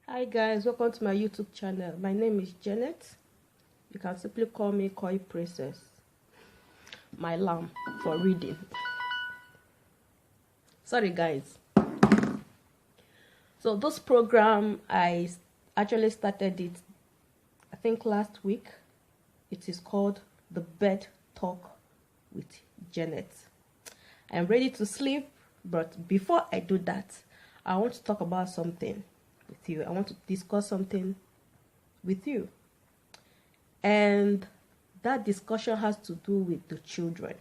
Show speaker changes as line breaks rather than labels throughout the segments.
Hi guys, welcome to my YouTube channel. My name is Janet. You can simply call me Koi Princess, my lamb for reading. Sorry guys. So this program, I actually started it, I think last week. It is called The Bed Talk with Janet. I'm ready to sleep, but before I do that, I want to talk about something with you. I want to discuss something with you. And that discussion has to do with the children.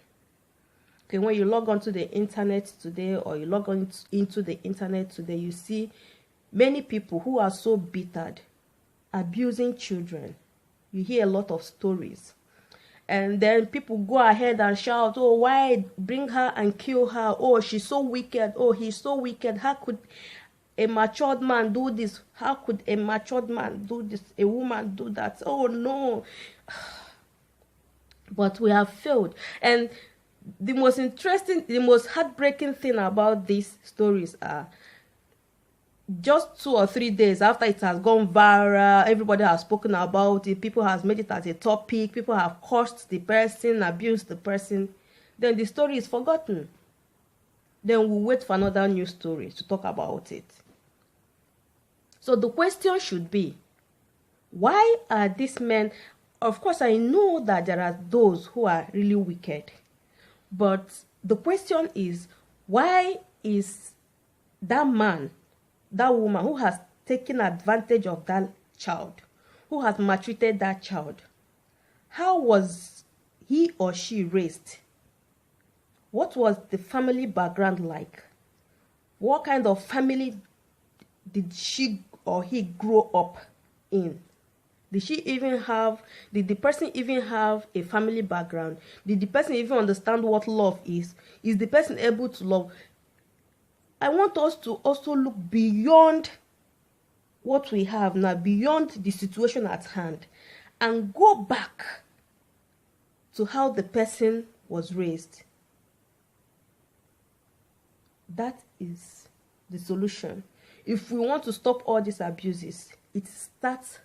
Okay, when you log onto the internet today, or you log on into the internet today, you see many people who are so bittered, abusing children. You hear a lot of stories. And then people go ahead and shout, oh, why bring her and kill her? Oh, she's so wicked. Oh, he's so wicked. How could a matured man do this? How could a matured man do this? A woman do that? Oh, no. But we have failed. And the most interesting, the most heartbreaking thing about these stories are just 2 or 3 days after it has gone viral, everybody has spoken about it, people have made it as a topic, people have cursed the person, abused the person, then the story is forgotten. Then we'll wait for another news story to talk about it. So the question should be, why are these men? Of course, I know that there are those who are really wicked, but the question is, why is that man, that woman who has taken advantage of that child, who has maltreated that child, how was he or she raised? What was the family background like? What kind of family did she or he grow up in? Did the person even have a family background? Did the person even understand what love is? Is the person able to love? I want us to also look beyond what we have now, beyond the situation at hand, and go back to how the person was raised. That is the solution. If we want to stop all these abuses, it starts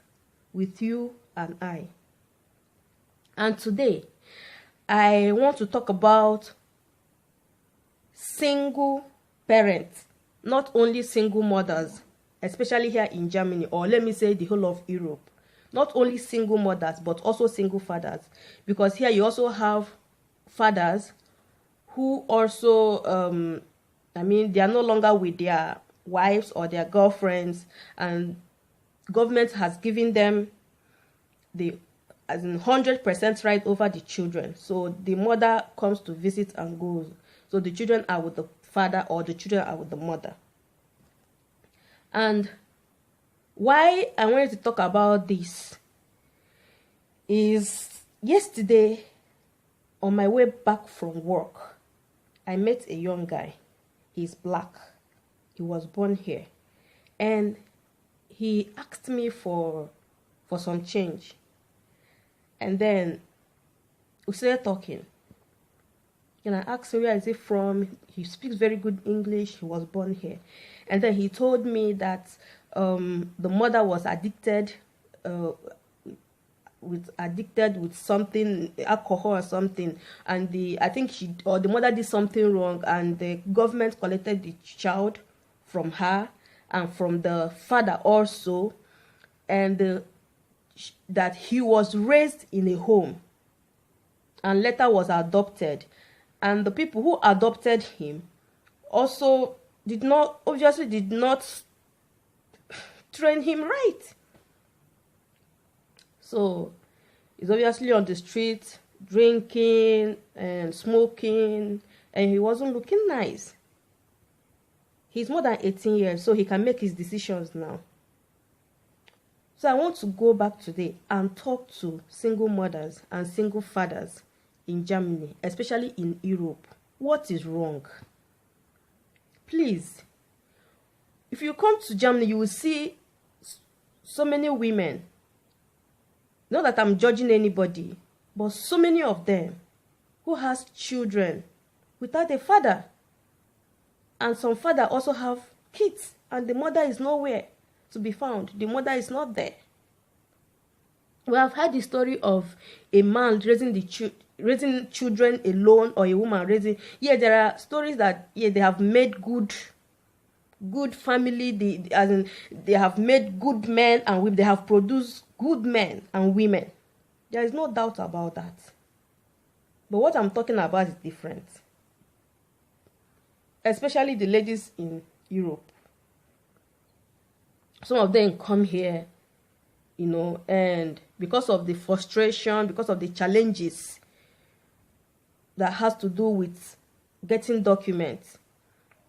with you and I. And today, I want to talk about single parents, not only single mothers, especially here in Germany, or let me say the whole of Europe. Not only single mothers, but also single fathers. Because here you also have fathers who also, they are no longer with their wives or their girlfriends, and government has given them the 100% right over the children. So the mother comes to visit and goes. So the children are with the father, or the children are with the mother. And why I wanted to talk about this is yesterday, on my way back from work, I met a young guy. He's black. He was born here. And he asked me for some change. And then we started talking. And I asked him, where is he from? He speaks very good English. He was born here. And then he told me that the mother was addicted with something, alcohol or something. And the mother did something wrong, and the government collected the child from her and from the father also, and that he was raised in a home and later was adopted. And the people who adopted him also did not train him right. So he's obviously on the street drinking and smoking, and he wasn't looking nice. He's more than 18 years, so he can make his decisions now. So I want to go back today and talk to single mothers and single fathers in Germany, especially in Europe. What is wrong? Please, if you come to Germany, you will see so many women. Not that I'm judging anybody, but so many of them who has children without a father. And some father also have kids, and the mother is nowhere. to be found. The mother is not there. We have heard the story of a man raising children alone, or a woman raising. Yeah, there are stories that they have made good family. As in, they have made good men and women. They have produced good men and women. There is no doubt about that. But what I'm talking about is different. Especially the ladies in Europe. Some of them come here, and because of the frustration, because of the challenges that has to do with getting documents,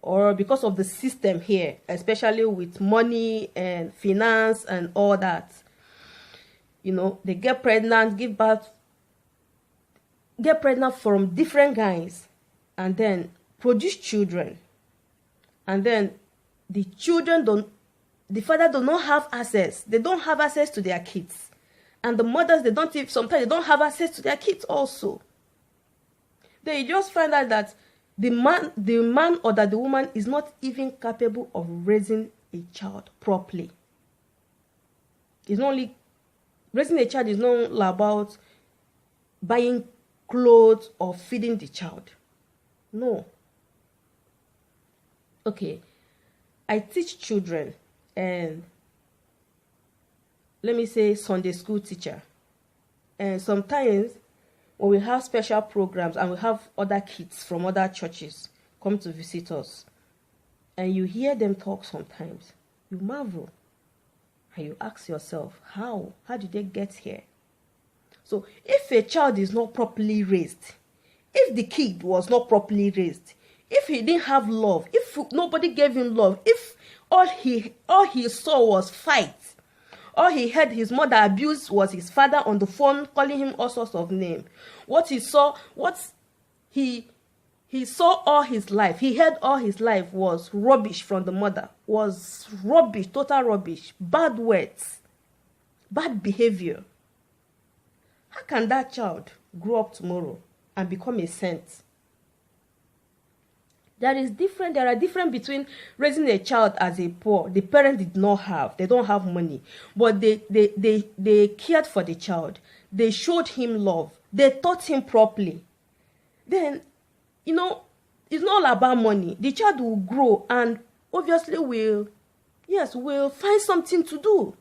or because of the system here, especially with money and finance and all that, they get pregnant, give birth, get pregnant from different guys, and then produce children, and then the father does not have access. They don't have access to their kids, and the mothers, sometimes they don't have access to their kids also. They just find out that the man or that the woman is not even capable of raising a child properly. It's not only raising a child is not about buying clothes or feeding the child. No. Okay, I teach children, and let me say Sunday school teacher. And sometimes when we have special programs and we have other kids from other churches come to visit us, and you hear them talk sometimes, you marvel. And you ask yourself, how did they get here? So if a child is not properly raised, if the kid was not properly raised, if he didn't have love, if nobody gave him love, if all he saw was fight, all he heard his mother abuse was his father on the phone calling him all sorts of names. What he saw all his life, he heard all his life was rubbish from the mother, was rubbish, total rubbish, bad words, bad behavior. How can that child grow up tomorrow and become a saint? There are difference between raising a child as a poor. The parent they don't have money, but they cared for the child. They showed him love. They taught him properly. Then, it's not all about money. The child will grow and obviously will find something to do.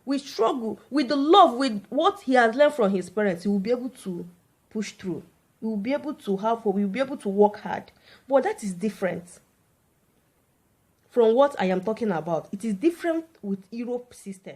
Will struggle with the love, with what he has learned from his parents. He will be able to push through. He will be able to have hope. He will be able to work hard. But that is different from what I am talking about. It is different with Europe system.